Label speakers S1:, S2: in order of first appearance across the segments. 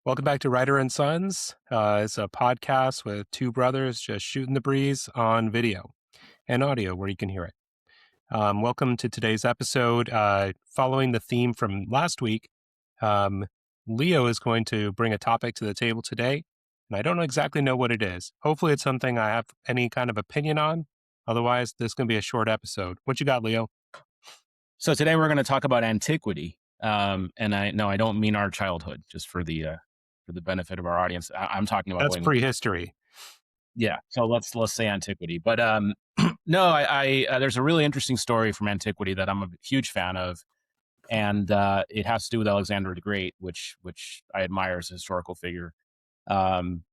S1: Welcome back to Reiter and Sons. It's a podcast with two brothers just shooting the breeze on video and audio where you can hear it. Welcome to today's episode. Following the theme from last week, Leo is going to bring a topic to the table today, and I don't exactly know what it is. Hopefully it's something I have any kind of opinion on. Otherwise, this is going to be a short episode. What you got, Leo?
S2: So today we're going to talk about antiquity. And I don't mean our childhood, just for the benefit of our audience. I'm talking about
S1: That's prehistory.
S2: Yeah. So let's say antiquity. But no, I there's a really interesting story from antiquity that I'm a huge fan of, and it has to do with Alexander the Great, which I admire as a historical figure. Um,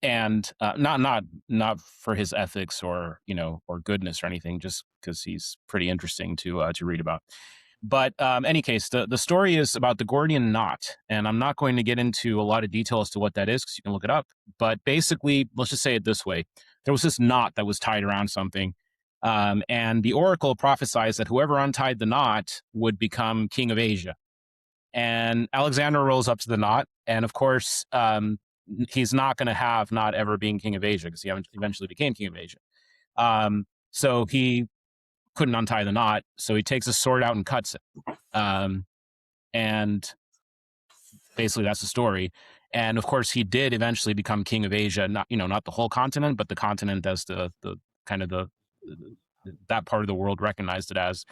S2: and not for his ethics or or goodness or anything, just because he's pretty interesting to read about. But any case, the story is about the Gordian Knot, and I'm not going to get into a lot of detail as to what that is because you can look it up. But basically, let's just say it this way: there was this knot that was tied around something, and the oracle prophesied that whoever untied the knot would become king of Asia. And Alexander rolls up to the knot, and of course, he's not going to have not ever being king of Asia because he eventually became king of Asia. So he couldn't untie the knot, so he takes a sword out and cuts it. And basically that's the story. And of course, he did eventually become king of Asia, not the whole continent, but the continent as the kind of that part of the world recognized it as.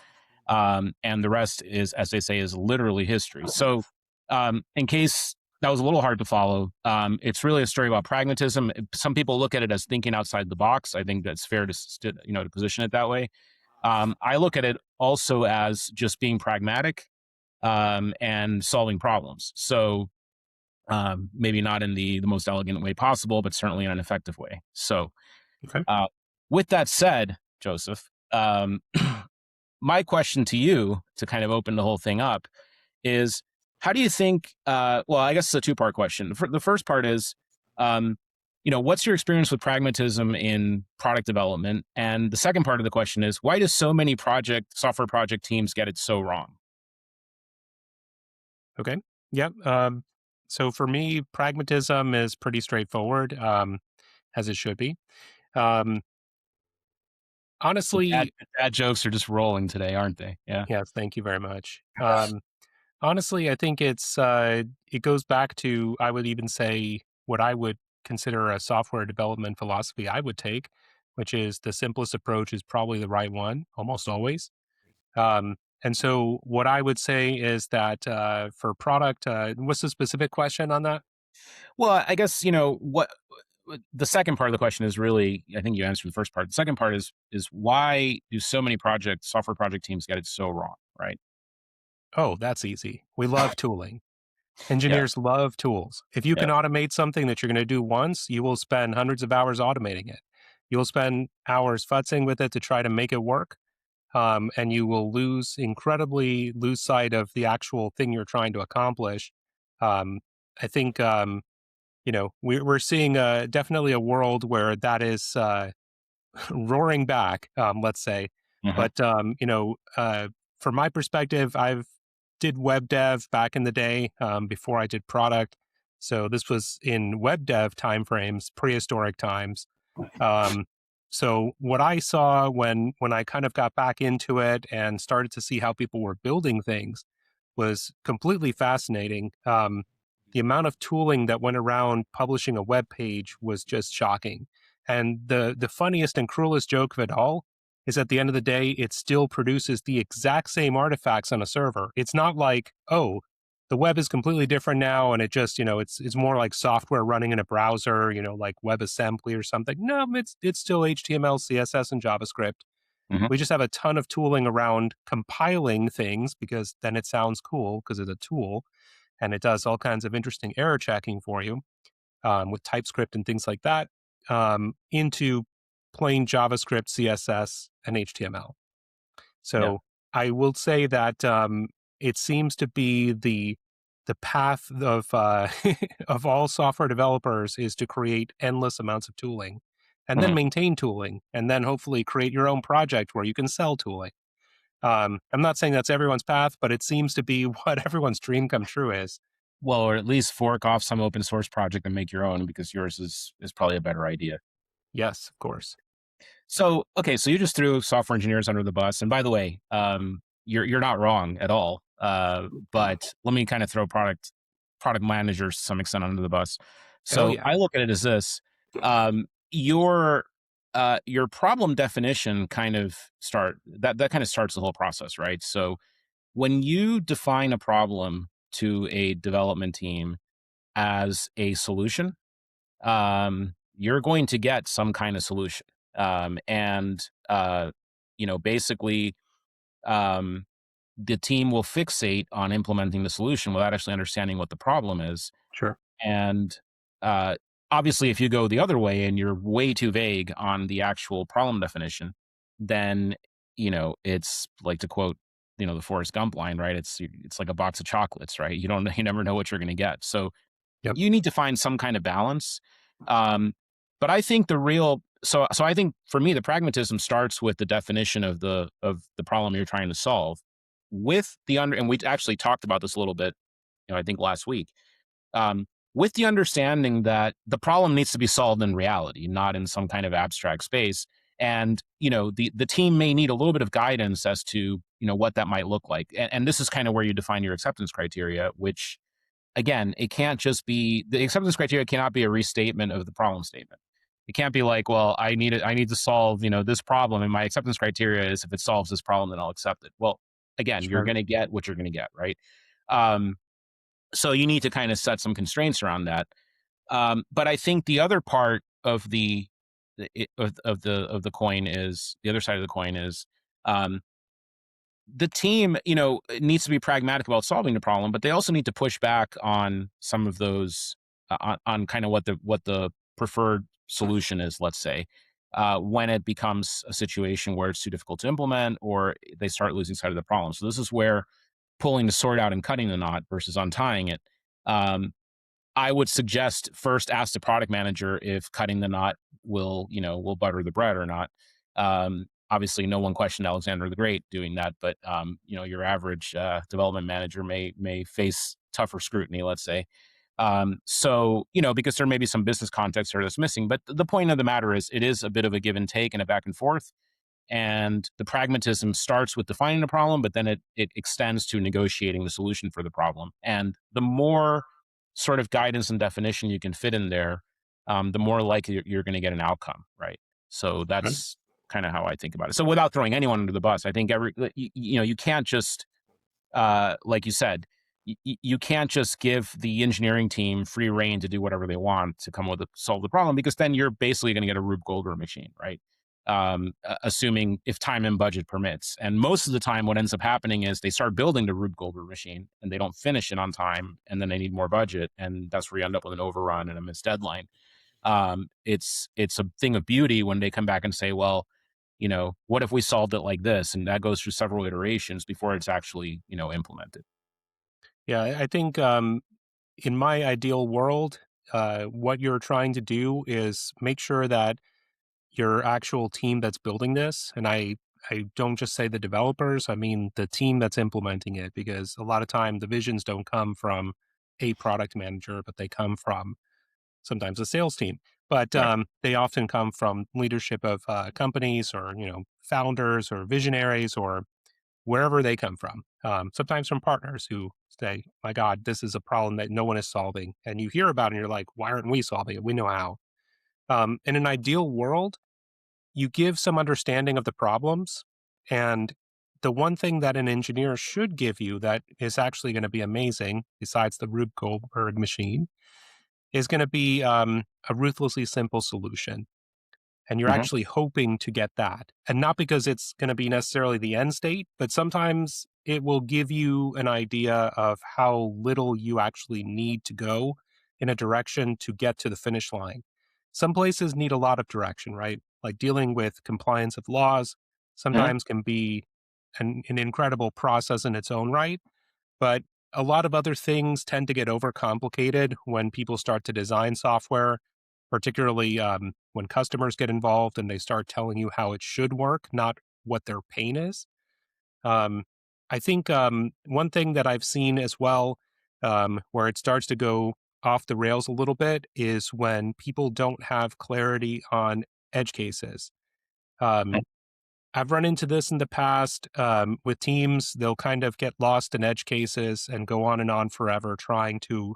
S2: And the rest is, as they say, is literally history. So in case that was a little hard to follow, it's really a story about pragmatism. Some people look at it as thinking outside the box. I think that's fair to position it that way. I look at it also as just being pragmatic and solving problems. So maybe not in the most elegant way possible, but certainly in an effective way. So
S1: Okay.
S2: With that said, Joseph, my question to you to kind of open the whole thing up is, how do you think, well, I guess it's a two-part question. The first part is, what's your experience with pragmatism in product development? And the second part of the question is, why do so many software project teams get it so wrong?
S1: Okay. Yep. So for me, pragmatism is pretty straightforward, as it should be. Um,
S2: Bad,
S1: honestly,
S2: bad jokes are just rolling today, aren't they? Yeah.
S1: yes, thank you very much. Honestly, I think it goes back to, I would even say, what I would consider a software development philosophy I would take, which is the simplest approach is probably the right one, almost always. And so what I would say is that for product, what's the specific question on that?
S2: Well, I guess, what the second part of the question is really, I think you answered the first part. The second part is why do so many software project teams get it so wrong, right?
S1: Oh, that's easy. We love tooling.
S2: Yeah.
S1: Engineers love tools. If you
S2: Yeah.
S1: can automate something that you're going to do once, you will spend hundreds of hours automating it. You'll spend hours futzing with it to try to make it work. And you will lose sight of the actual thing you're trying to accomplish. I think, we're seeing definitely a world where that is roaring back, let's say.
S2: Uh-huh.
S1: But, from my perspective, I've did web dev back in the day before I did product. So this was in web dev timeframes, prehistoric times. Um, so what I saw when I kind of got back into it and started to see how people were building things was completely fascinating. The amount of tooling that went around publishing a web page was just shocking. And the funniest and cruelest joke of it all is at the end of the day, it still produces the exact same artifacts on a server. It's not like, oh, the web is completely different now, and it just, it's more like software running in a browser, like WebAssembly or something. No, it's still HTML, CSS, and JavaScript.
S2: Hmm.
S1: We just have a ton of tooling around compiling things because then it sounds cool because it's a tool, and it does all kinds of interesting error checking for you with TypeScript and things like that into plain JavaScript, CSS, and HTML.
S2: Yeah.
S1: So I will say that it seems to be the path of of all software developers is to create endless amounts of tooling, and then
S2: Mhm.
S1: maintain tooling, and then hopefully create your own project where you can sell tooling. I'm not saying that's everyone's path, but it seems to be what everyone's dream come true is.
S2: Well, or at least fork off some open source project and make your own, because yours is probably a better idea.
S1: Yes, of course.
S2: So, okay, so you just threw software engineers under the bus. And by the way, you're not wrong at all. But let me kind of throw product managers to some extent under the bus.
S1: Oh
S2: So
S1: yeah,
S2: I look at it as this: um, your your problem definition kind of that kind of starts the whole process, right? So when you define a problem to a development team as a solution, you're going to get some kind of solution. And basically, um, the team will fixate on implementing the solution without actually understanding what the problem is.
S1: sure,
S2: And uh, obviously, if you go the other way and you're way too vague on the actual problem definition, then it's like, to quote the Forrest Gump line, right? It's like a box of chocolates, right? You never know what you're going to get. So
S1: yep,
S2: you need to find some kind of balance. Um, but I think so I think for me, the pragmatism starts with the definition of the problem you're trying to solve, with and we actually talked about this a little bit, I think last week, um, with the understanding that the problem needs to be solved in reality, not in some kind of abstract space. And the team may need a little bit of guidance as to what that might look like. And this is kind of where you define your acceptance criteria, which, again, it can't just be, the acceptance criteria cannot be a restatement of the problem statement. It can't be like, well, I need to solve, this problem, and my acceptance criteria is, if it solves this problem, then I'll accept it. Well, again, you're
S1: sure.
S2: going to get what you're going to get, right? Um, so you need to kind of set some constraints around that. But I think the other part of the coin is, the other side of the coin is, um, the team, needs to be pragmatic about solving the problem, but they also need to push back on some of those, on kind of what the preferred solution is, let's say, when it becomes a situation where it's too difficult to implement, or they start losing sight of the problem. So this is where pulling the sword out and cutting the knot versus untying it. Um, I would suggest first ask the product manager if cutting the knot will butter the bread or not. Obviously, no one questioned Alexander the Great doing that, but your average development manager may face tougher scrutiny, let's say. So because there may be some business context here that's missing. But the point of the matter is, it is a bit of a give and take and a back and forth. And the pragmatism starts with defining the problem, but then it extends to negotiating the solution for the problem. And the more sort of guidance and definition you can fit in there, the more likely you're going to get an outcome, right? So
S1: Right.
S2: that's kind of how I think about it. So without throwing anyone under the bus, I think you can't just, like you said, you can't just give the engineering team free reign to do whatever they want to solve the problem, because then you're basically going to get a Rube Goldberg machine, right? Assuming if time and budget permits. And most of the time, what ends up happening is they start building the Rube Goldberg machine and they don't finish it on time, and then they need more budget, and that's where you end up with an overrun and a missed deadline. It's a thing of beauty when they come back and say, well, what if we solved it like this? And that goes through several iterations before it's actually implemented.
S1: Yeah, I think in my ideal world, what you're trying to do is make sure that your actual team that's building this, and I don't just say the developers, I mean the team that's implementing it, because a lot of time the visions don't come from a product manager, but they come from sometimes a sales team. But
S2: Right.
S1: they often come from leadership of companies, or founders or visionaries, or wherever they come from. Sometimes from partners who say, "My God, this is a problem that no one is solving," and you hear about it, and you're like, "Why aren't we solving it? We know how." In an ideal world, you give some understanding of the problems, and the one thing that an engineer should give you that is actually going to be amazing, besides the Rube Goldberg machine, is going to be a ruthlessly simple solution. And you're
S2: Hmm.
S1: actually hoping to get that. And not because it's going to be necessarily the end state, but sometimes it will give you an idea of how little you actually need to go in a direction to get to the finish line. Some places need a lot of direction, right? Like dealing with compliance of laws
S2: Hmm.
S1: sometimes can be an incredible process in its own right. But a lot of other things tend to get overcomplicated when people start to design software, particularly when customers get involved and they start telling you how it should work, not what their pain is. Um, I think one thing that I've seen as well, Where it starts to go off the rails a little bit is when people don't have clarity on edge cases. Um, I've run into this in the past with teams. They'll kind of get lost in edge cases and go on and on forever trying to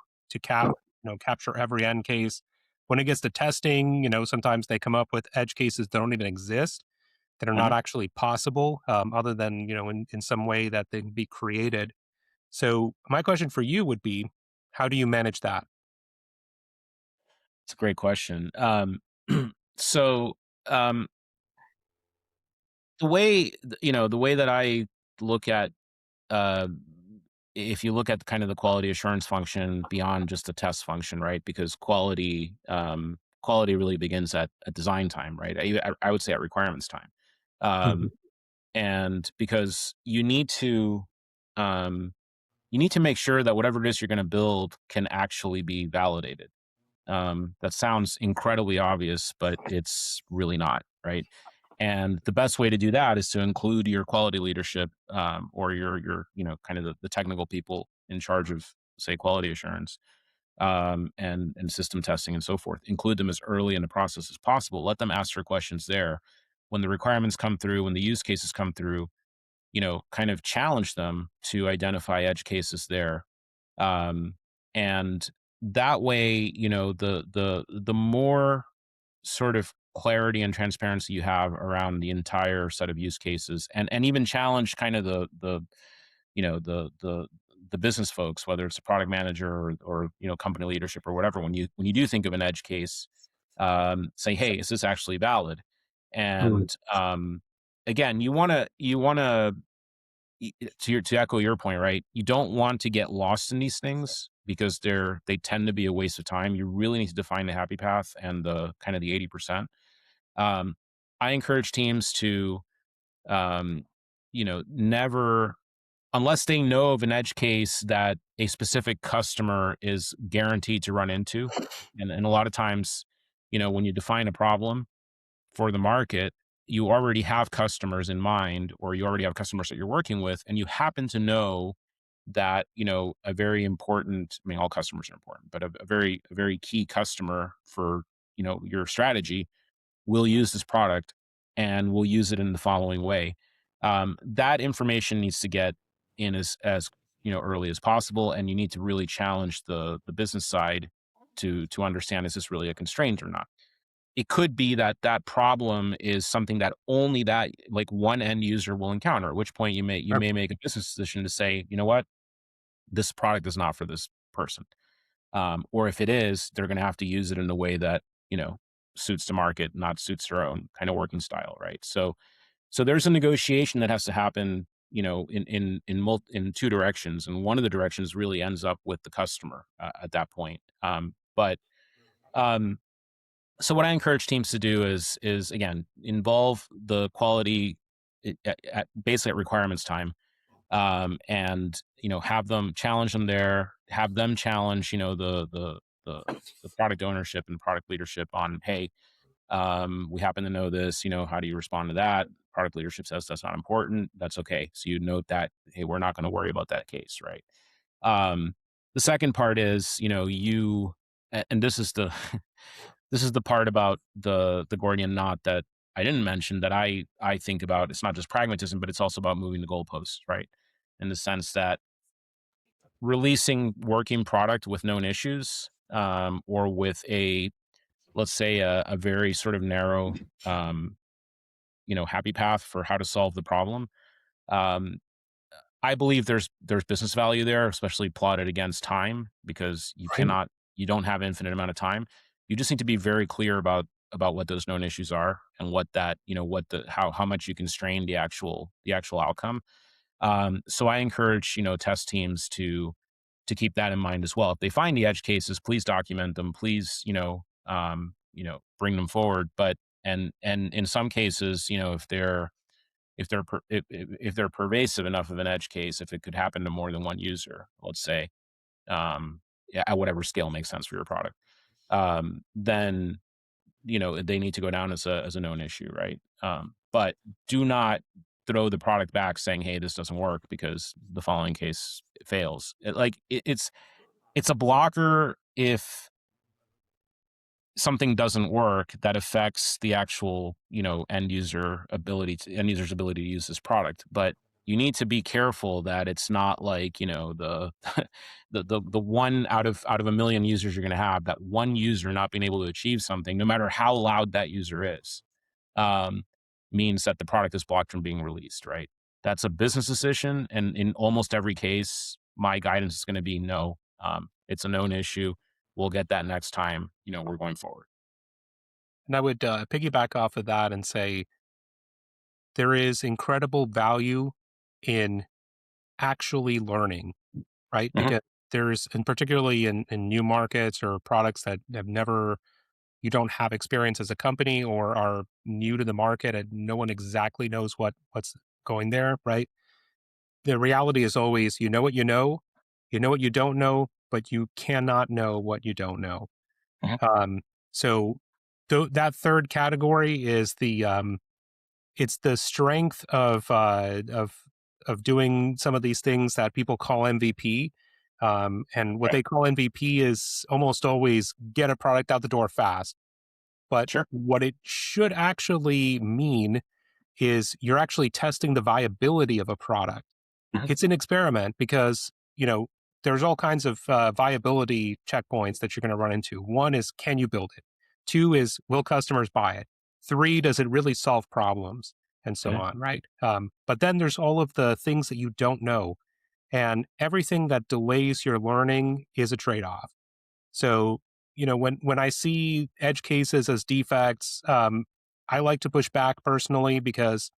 S1: capture every end case. When it gets to testing, sometimes they come up with edge cases that don't even exist, that are not
S2: Mhm.
S1: actually possible, other than in some way that they can be created. So my question for you would be, how do you manage that?
S2: It's a great question. So um, the way that I look at, uh, if you look at kind of the quality assurance function beyond just the test function, right? Because quality really begins at design time, right? I would say at requirements time,
S1: Mhm.
S2: um, and because um, you need to make sure that whatever it is you're going to build can actually be validated. That sounds incredibly obvious, but it's really not, right? And the best way to do that is to include your quality leadership, or your kind of the technical people in charge of, say, quality assurance, and system testing and so forth. Include them as early in the process as possible. Let them ask their questions there. When the requirements come through, when the use cases come through, kind of challenge them to identify edge cases there. And that way, the more sort of clarity and transparency you have around the entire set of use cases, and even challenge kind of you know the the the business folks, whether it's a product manager or company leadership or whatever, when you do think of an edge case, say, hey, is this actually valid?
S1: Mm.
S2: And again, you want to to echo your point, right? You don't want to get lost in these things because they tend to be a waste of time. You really need to define the happy path and the kind of the 80%. Um, I encourage teams to, never, unless they know of an edge case that a specific customer is guaranteed to run into. And a lot of times, when you define a problem for the market, you already have customers in mind, or you already have customers that you're working with, and you happen to know that a very important, I mean, all customers are important, but a very key customer for your strategy will use this product and will use it in the following way. That information needs to get in as early as possible, and you need to really challenge the business side to understand, is this really a constraint or not? It could be that that problem is something that only that, like, one end user will encounter, at which point you
S1: Sure.
S2: may make a business decision to say, you know what, this product is not for this person. Or if it is, they're going to have to use it in a way that suits the market, not suits their own kind of working style, right? So there's a negotiation that has to happen, in two directions, and one of the directions really ends up with the customer at that point. But um, so what I encourage teams to do is again, involve the quality at basically at requirements time, and have them challenge them there, have them challenge the the product ownership and product leadership on, hey, we happen to know this, how do you respond to that? Product leadership says that's not important. That's okay. So you note that, hey, we're not going to worry about that case, right? Um, the second part is, and this is the this is the part about the Gordian knot that I didn't mention, that I think about. It's not just pragmatism, but it's also about moving the goalposts, right? In the sense that releasing working product with known issues, or with a, let's say, a very sort of narrow, um, happy path for how to solve the problem. Um, I believe there's business value there, especially plotted against time, because
S1: Right.
S2: you don't have infinite amount of time. You just need to be very clear about what those known issues are, and what that, what the how much you constrain the actual outcome. So I encourage, test teams to keep that in mind as well. If they find the edge cases, please document them. Please, bring them forward. But and in some cases, if they're pervasive enough of an edge case, if it could happen to more than one user, let's say, yeah, at whatever scale makes sense for your product, then they need to go down as a known issue, right? But do not throw the product back saying, hey, this doesn't work because the following case fails. It's it's a blocker if something doesn't work that affects the actual, end user's ability to use this product. But you need to be careful that it's not like, the the one out of a million users you're going to have, that one user not being able to achieve something, no matter how loud that user is, um, means that the product is blocked from being released, right? That's a business decision. And in almost every case, my guidance is going to be no. It's a known issue. We'll get that next time, we're going forward.
S1: And I would piggyback off of that and say there is incredible value in actually learning, right?
S2: Hmm.
S1: Because there's, and particularly in new markets or products that have never, you don't have experience as a company or are new to the market and no one exactly knows what's going there, right? The reality is always you know what you don't know, but you cannot know what you don't know.
S2: Hmm.
S1: Um, so that third category is it's the strength of doing some of these things that people call MVP. And what
S2: Right.
S1: they call MVP is almost always get a product out the door fast. But
S2: Sure.
S1: what it should actually mean is you're actually testing the viability of a product.
S2: Hmm.
S1: It's an experiment because, there's all kinds of viability checkpoints that you're going to run into. One is, can you build it? Two is, will customers buy it? Three, does it really solve problems? And so
S2: Hmm.
S1: on, right? But then there's all of the things that you don't know. And everything that delays your learning is a trade off. So, when I see edge cases as defects, I like to push back personally because,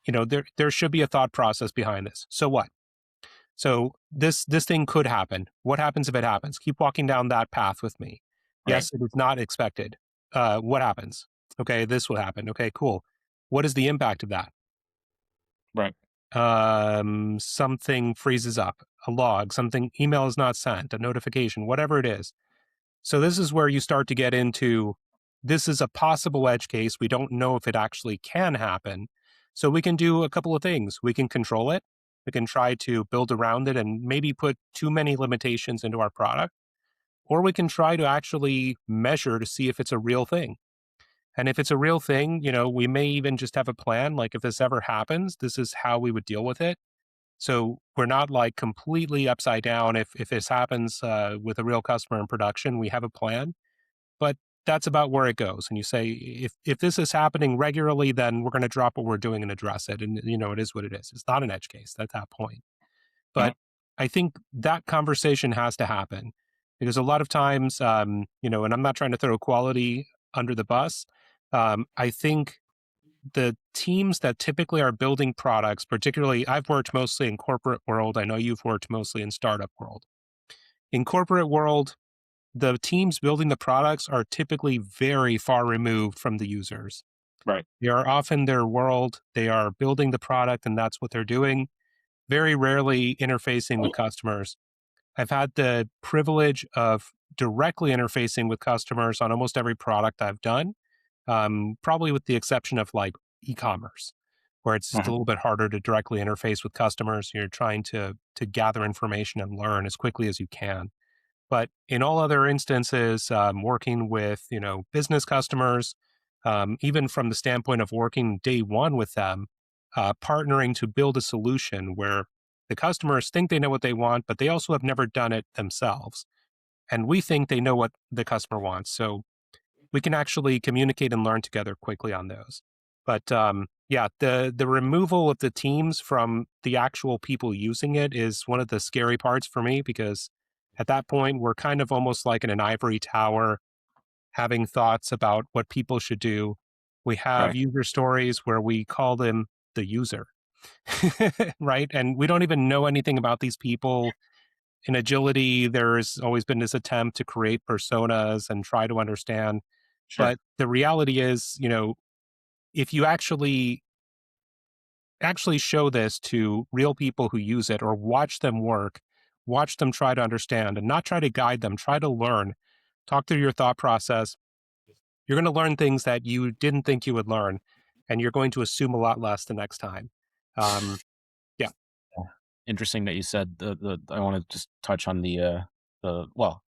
S1: there should be a thought process behind this. So what? So this thing could happen. What happens if it happens? Keep walking down that path with me.
S2: Right.
S1: Yes, it is not expected. What happens? Okay, this will happen. Okay, cool. What is the impact of that?
S2: Right.
S1: Something freezes up, a log, something email is not sent, a notification, whatever it is. So this is where you start to get into this is a possible edge case. We don't know if it actually can happen. So we can do a couple of things. We can control it. We can try to build around it and maybe put too many limitations into our product. Or we can try to actually measure to see if it's a real thing. And if it's a real thing, we may even just have a plan. Like if this ever happens, this is how we would deal with it. So we're not like completely upside down. If this happens with a real customer in production, we have a plan, but that's about where it goes. And you say, if this is happening regularly, then we're going to drop what we're doing and address it. And it is what it is. It's not an edge case at that point.
S2: Hmm.
S1: But I think that conversation has to happen because a lot of times, and I'm not trying to throw quality under the bus. I think the teams that typically are building products, particularly I've worked mostly in corporate world. I know you've worked mostly in startup world. In corporate world, the teams building the products are typically very far removed from the users.
S2: Right.
S1: They are often their world. They are building the product and that's what they're doing. Very rarely interfacing with customers. I've had the privilege of directly interfacing with customers on almost every product I've done, probably with the exception of like e-commerce, where it's just a
S2: Hmm.
S1: little bit harder to directly interface with customers. You're trying to gather information and learn as quickly as you can. But in all other instances, working with business customers, even from the standpoint of working day one with them, partnering to build a solution where the customers think they know what they want, but they also have never done it themselves, and we think they know what the customer wants. So we can actually communicate and learn together quickly on those. But yeah, the removal of the teams from the actual people using it is one of the scary parts for me because at that point we're kind of almost like in an ivory tower having thoughts about what people should do. We have
S2: Right.
S1: user stories where we call them the user, right? And we don't even know anything about these people. In agility, there's always been this attempt to create personas and try to understand,
S2: Sure.
S1: but the reality is, if you actually show this to real people who use it or watch them work, watch them try to understand and not try to guide them, try to learn, talk through your thought process, you're going to learn things that you didn't think you would learn, and you're going to assume a lot less the next time. Um, yeah.
S2: Interesting that you said the I want to just touch on the well,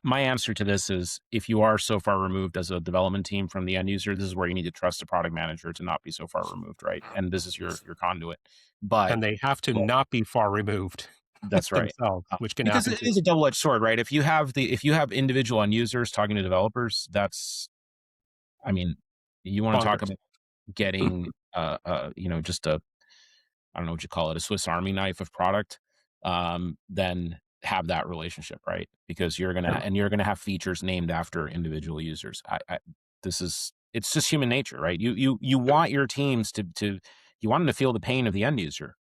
S2: my answer to this is if you are so far removed as a development team from the end user, this is where you need to trust a product manager to not be so far removed, right? And this is your conduit. But
S1: And they have to
S2: well,
S1: not be far removed
S2: that's right.
S1: themselves, which can
S2: Because
S1: happen
S2: it
S1: too.
S2: is a double-edged sword, right? If you have individual end users talking to developers, that's, I mean, you want to talk
S1: Bonkers.
S2: about getting just a, I don't know what you call it, a Swiss Army knife of product, then have that relationship, right? Because
S1: Sure.
S2: you're gonna have features named after individual users. It's just human nature, right? You want your teams you want them to feel the pain of the end user.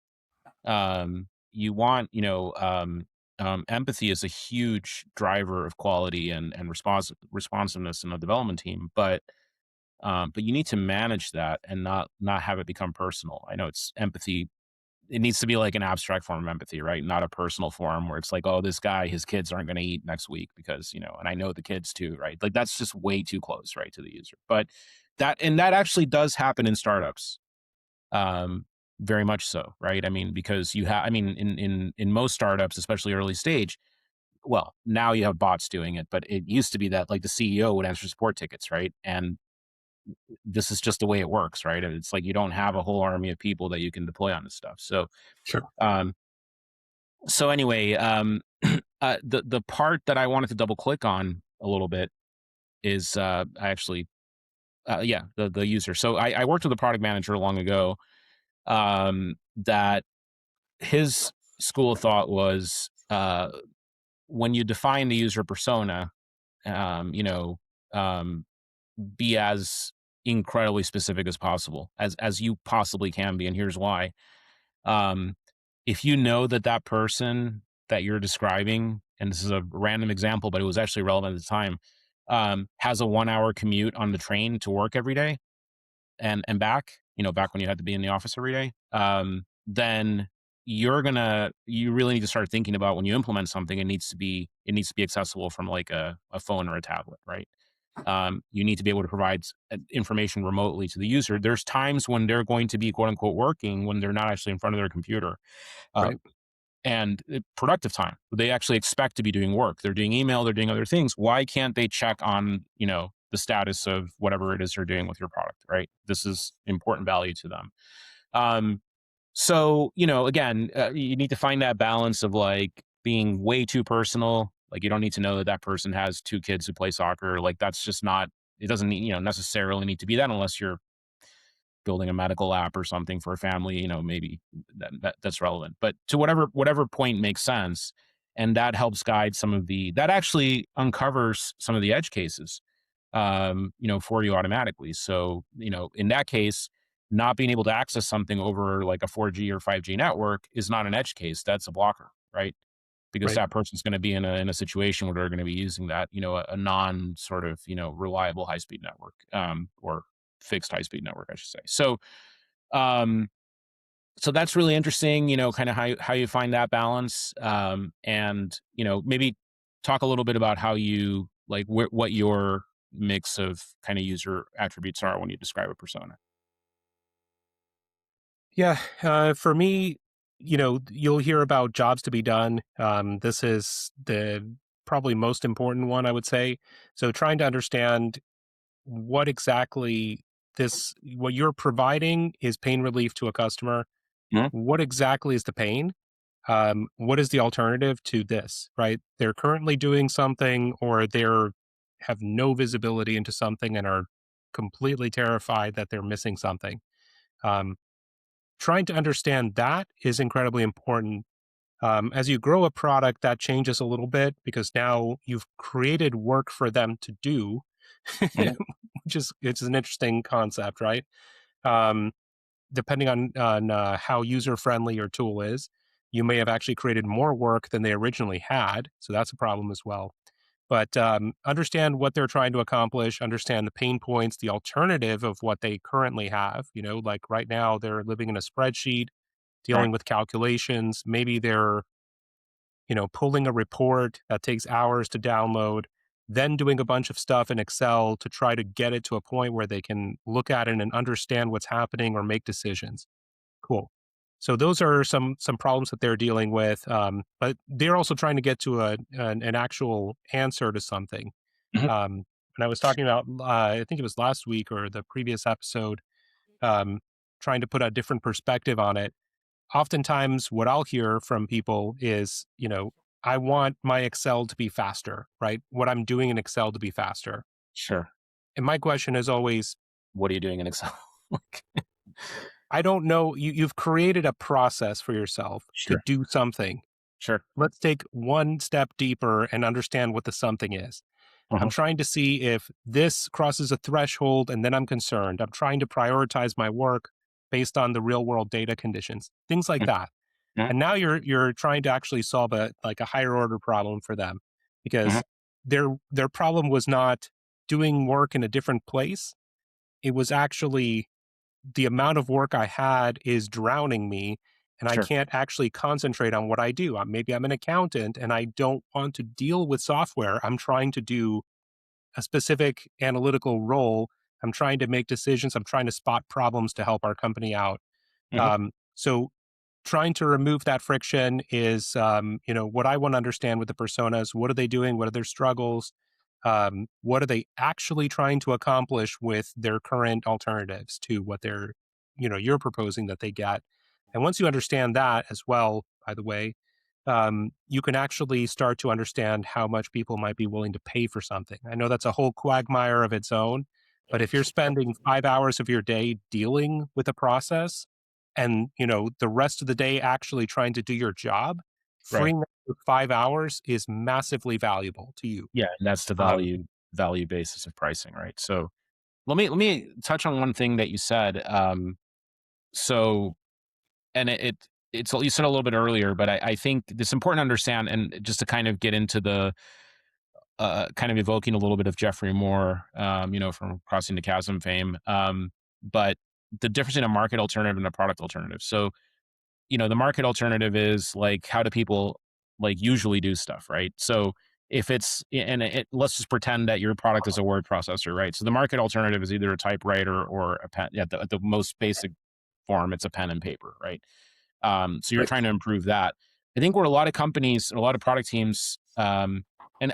S2: You want, empathy is a huge driver of quality and responsiveness in a development team, but you need to manage that and not have it become personal. I know it's empathy. It needs to be like an abstract form of empathy, right? Not a personal form where it's like, oh, this guy, his kids aren't going to eat next week because, and I know the kids too, right? Like that's just way too close, right, to the user. But that actually does happen in startups. Um, very much so, right? I mean, because in most startups, especially early stage, well, now you have bots doing it, but it used to be that like the CEO would answer support tickets, right? And this is just the way it works, right? It's like you don't have a whole army of people that you can deploy on this stuff.
S1: Sure.
S2: Um, so anyway, the part that I wanted to double click on a little bit is I actually, yeah, the user. So I worked with a product manager long ago, that his school of thought was, when you define the user persona, um, you know, um, be as incredibly specific as possible, as you possibly can be, and here's why. Um, if you know that that person that you're describing, and this is a random example, but it was actually relevant at the time, has a 1 hour commute on the train to work every day and back, back when you had to be in the office every day, then you really need to start thinking about when you implement something, it needs to be accessible from like a phone or a tablet, right? You need to be able to provide information remotely to the user. There's times when they're going to be quote unquote working when they're not actually in front of their computer. Uh,
S1: Right.
S2: and productive time. They actually expect to be doing work. They're doing email, they're doing other things. Why can't they check on, the status of whatever it is they're doing with your product, right? This is important value to them. Um, so, again, you need to find that balance of like being way too personal. Like you don't need to know that that person has two kids who play soccer. Like that's just not, it doesn't need, necessarily need to be that unless you're building a medical app or something for a family, maybe that's relevant. But to whatever point makes sense, and that helps guide that actually uncovers some of the edge cases, for you automatically. So, in that case, not being able to access something over like a 4G or 5G network is not an edge case. That's a blocker, right? Because
S1: Right.
S2: that person's going to be in a situation where they're going to be using that, a non sort of, reliable high speed network, or fixed high speed network, I should say. Um, so that's really interesting, kind of how you find that balance. And, maybe talk a little bit about how you like what your mix of kind of user attributes are when you describe a persona.
S1: Yeah. For me, you'll hear about jobs to be done. This is the probably most important one, I would say. So trying to understand what exactly what you're providing is pain relief to a customer.
S2: Mhm.
S1: What exactly is the pain? What is the alternative to this, right? They're currently doing something or they're have no visibility into something and are completely terrified that they're missing something. Um, Trying to understand that is incredibly important. As you grow a product, that changes a little bit because now you've created work for them to do,
S2: Mhm.
S1: which is it's an interesting concept, right? Um, Depending on how user friendly your tool is, you may have actually created more work than they originally had, so that's a problem as well. But understand what they're trying to accomplish, understand the pain points, the alternative of what they currently have. Like right now, they're living in a spreadsheet,
S2: Right.
S1: dealing with calculations. Maybe they're, pulling a report that takes hours to download, then doing a bunch of stuff in Excel to try to get it to a point where they can look at it and understand what's happening or make decisions. Cool. So those are some problems that they're dealing with, but they're also trying to get to an actual answer to something.
S2: Mhm.
S1: And I was talking about, I think it was last week or the previous episode, um, trying to put a different perspective on it. Oftentimes, what I'll hear from people is, I want my Excel to be faster, right? What I'm doing in Excel to be faster.
S2: Sure.
S1: And my question is always,
S2: What are you doing in Excel? Like,
S1: I don't know. You've created a process for yourself to
S2: sure.
S1: do something.
S2: Sure.
S1: Let's take one step deeper and understand what the something is. I'm
S2: Uh-huh.
S1: trying to see if this crosses a threshold and then I'm concerned. I'm trying to prioritize my work based on the real world data conditions, things like that.
S2: Mhm.
S1: And now you're trying to actually solve a higher order problem for them
S2: Mhm.
S1: because their problem was not doing work in a different place. It was actually the amount of work I had is drowning me and I
S2: Sure.
S1: can't actually concentrate on what I do. Maybe I'm an accountant and I don't want to deal with software. I'm trying to do a specific analytical role. I'm trying to make decisions. I'm trying to spot problems to help our company out.
S2: Mhm.
S1: So trying to remove that friction is, what I want to understand with the personas. What are they doing? What are their struggles? What are they actually trying to accomplish with their current alternatives to what you're proposing that they get? And once you understand that as well, by the way, you can actually start to understand how much people might be willing to pay for something. I know that's a whole quagmire of its own, but if you're spending 5 hours of your day dealing with a process and, the rest of the day actually trying to do your job,
S2: Right.
S1: freeing up 5 hours is massively valuable to you.
S2: Yeah, and that's the
S1: Um,
S2: value basis of pricing, right? So let me touch on one thing that you said. So and it's you said a little bit earlier, but I think it's important to understand, and just to kind of get into the kind of evoking a little bit of Jeffrey Moore, from Crossing the Chasm fame. But the difference in a market alternative and a product alternative. So, the market alternative is like, how do people like usually do stuff, right? So if it's, and let's just pretend that your product is a word processor, right? So the market alternative is either a typewriter or a pen. At the most basic form, it's a pen and paper, right? So you're
S1: right.
S2: trying to improve that. I think where a lot of companies and a lot of product teams, and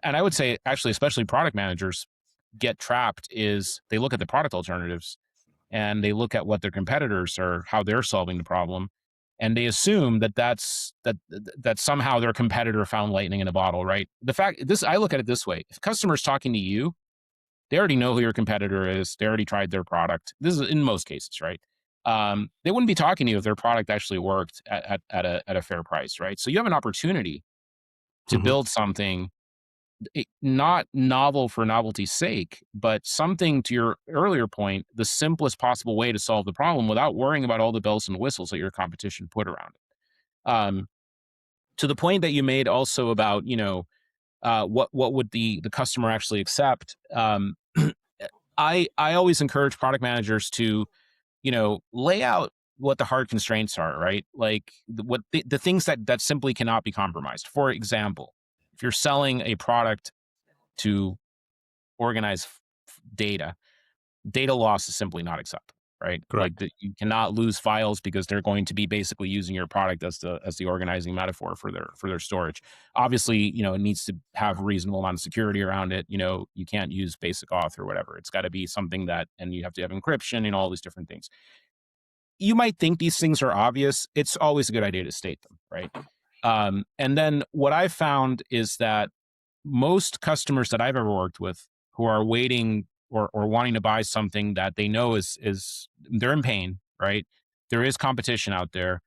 S2: I would say actually, especially product managers, get trapped is they look at the product alternatives and they look at what their competitors are, how they're solving the problem, and they assume that somehow their competitor found lightning in a bottle, right? The fact this, I look at it this way: if a customer's talking to you, they already know who your competitor is. They already tried their product. This is in most cases, right? They wouldn't be talking to you if their product actually worked at a fair price, right? So you have an opportunity to
S1: Mhm.
S2: build something not novel for novelty's sake, but something, to your earlier point, the simplest possible way to solve the problem without worrying about all the bells and whistles that your competition put around it. To the point that you made also about, what would the customer actually accept? I always encourage product managers to, lay out what the hard constraints are, right? Like the things that simply cannot be compromised. For example, if you're selling a product to organize data, data loss is simply not acceptable, right? Like
S1: Correct.
S2: you cannot lose files because they're going to be basically using your product as the organizing metaphor for their storage. Obviously, it needs to have a reasonable amount of security around it. You can't use basic auth or whatever. It's got to be something that, and you have to have encryption and all these different things. You might think these things are obvious. It's always a good idea to state them, right? And then what I've found is that most customers that I've ever worked with who are waiting or wanting to buy something that they know is they're in pain, right? There is competition out there,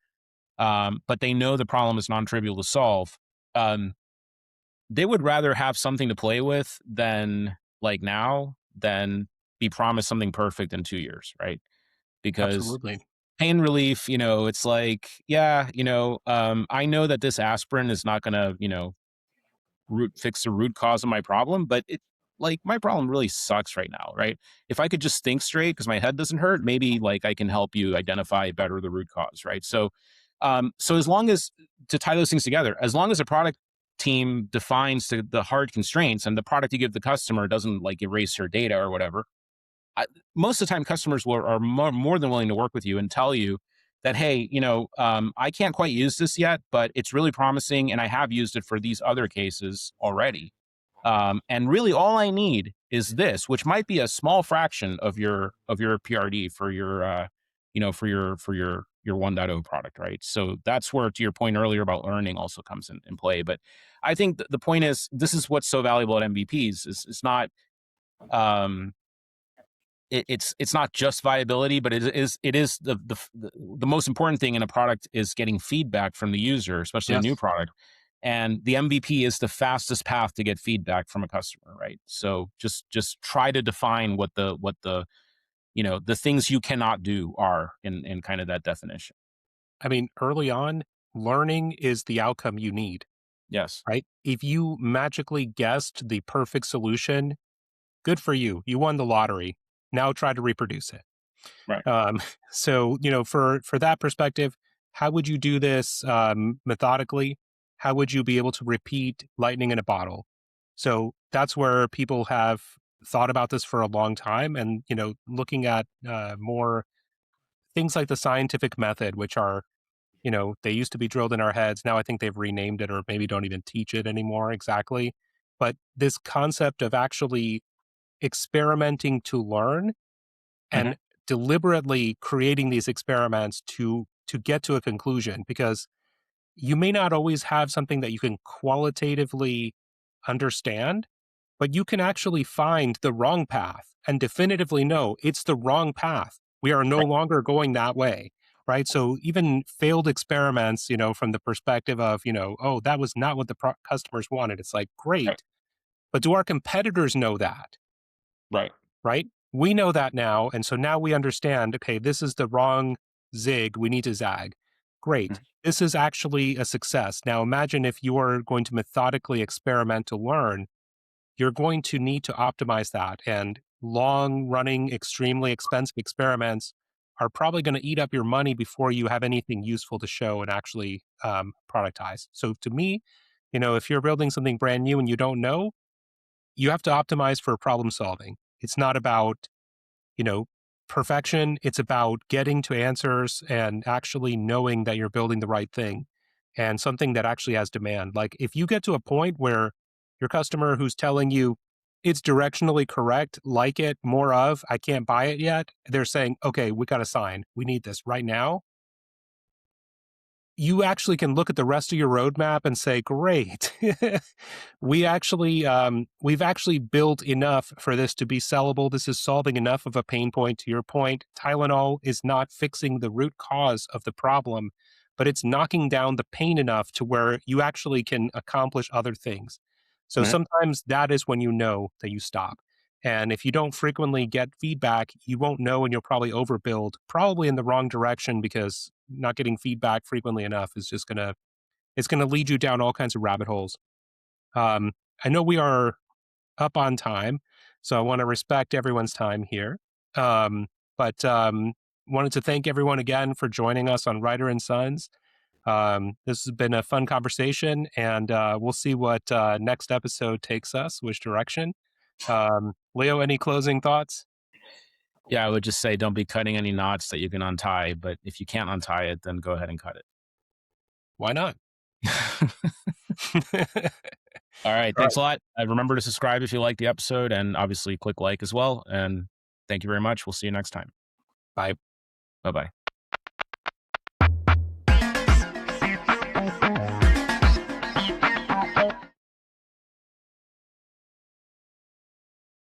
S2: but they know the problem is non-trivial to solve. Um, they would rather have something to play with than like now than be promised something perfect in 2 years, right? Because
S1: Absolutely.
S2: pain relief, it's like, yeah, I know that this aspirin is not going to, fix the root cause of my problem, but like my problem really sucks right now, right? If I could just think straight because my head doesn't hurt, maybe like I can help you identify better the root cause, right? So as long as, to tie those things together, as long as a product team defines the hard constraints and the product you give the customer doesn't like erase your data or whatever, I, most of the time customers are more than willing to work with you and tell you that, hey, I can't quite use this yet, but it's really promising, and I have used it for these other cases already. And really, all I need is this, which might be a small fraction of your PRD for your your 1.0 product, right? So that's where, to your point earlier about learning, also comes in play. But I think the point is, this is what's so valuable at MVPs. Is it's not um, it's not just viability, but it is the most important thing in a product is getting feedback from the user, especially a new
S1: Yes.
S2: product. And the MVP is the fastest path to get feedback from a customer, right? So just try to define what the the things you cannot do are in kind of that definition.
S1: I mean, early on, learning is the outcome you need,
S2: Yes.
S1: right? If you magically guessed the perfect solution, good for you. You won the lottery. Now try to reproduce it.
S2: Right.
S1: Um, so, for that perspective, how would you do this methodically? How would you be able to repeat lightning in a bottle? So that's where people have thought about this for a long time, and looking at more things like the scientific method, which are they used to be drilled in our heads. Now I think they've renamed it, or maybe don't even teach it anymore exactly. But this concept of actually experimenting to learn
S2: Hmm.
S1: and deliberately creating these experiments to get to a conclusion, because you may not always have something that you can qualitatively understand, but you can actually find the wrong path and definitively know it's the wrong path. We are no
S2: Right.
S1: longer going that way. Right. So even failed experiments, from the perspective of, oh, that was not what the customers wanted. It's like,
S2: Right.
S1: great. But do our competitors know that?
S2: Right.
S1: Right? We know that now. And so now we understand, okay, this is the wrong zig. We need to zag. Great.
S2: Mhm.
S1: This is actually a success. Now imagine if you are going to methodically experiment to learn, you're going to need to optimize that. And long running, extremely expensive experiments are probably going to eat up your money before you have anything useful to show and actually productize. So to me, if you're building something brand new and you don't know, you have to optimize for problem solving. It's not about, you know, perfection. It's about getting to answers and actually knowing that you're building the right thing and something that actually has demand. Like if you get to a point where your customer who's telling you it's directionally correct, like it, more of, I can't buy it yet, they're saying, okay, we got to sign. We need this right now. You actually can look at the rest of your roadmap and say, great, we've actually built enough for this to be sellable. This is solving enough of a pain point. To your point, Tylenol is not fixing the root cause of the problem, but it's knocking down the pain enough to where you actually can accomplish other things. So
S2: Mhm.
S1: sometimes that is when you know that you stop. And if you don't frequently get feedback, you won't know, and you'll probably overbuild, probably in the wrong direction, because not getting feedback frequently enough is just it's gonna lead you down all kinds of rabbit holes. Um, I know we are up on time, so I want to respect everyone's time here. Um, but wanted to thank everyone again for joining us on Reiter and Sons. This has been a fun conversation, and we'll see what next episode takes us, which direction. Leo, any closing thoughts?
S2: Yeah, I would just say don't be cutting any knots that you can untie, but if you can't untie it, then go ahead and cut
S1: Why not?
S2: it. All right.
S1: All
S2: Thanks
S1: right.
S2: a lot. Remember to subscribe if you like the episode, and obviously click like as well. And thank you very much. We'll see you next time.
S1: Bye.
S2: Bye bye.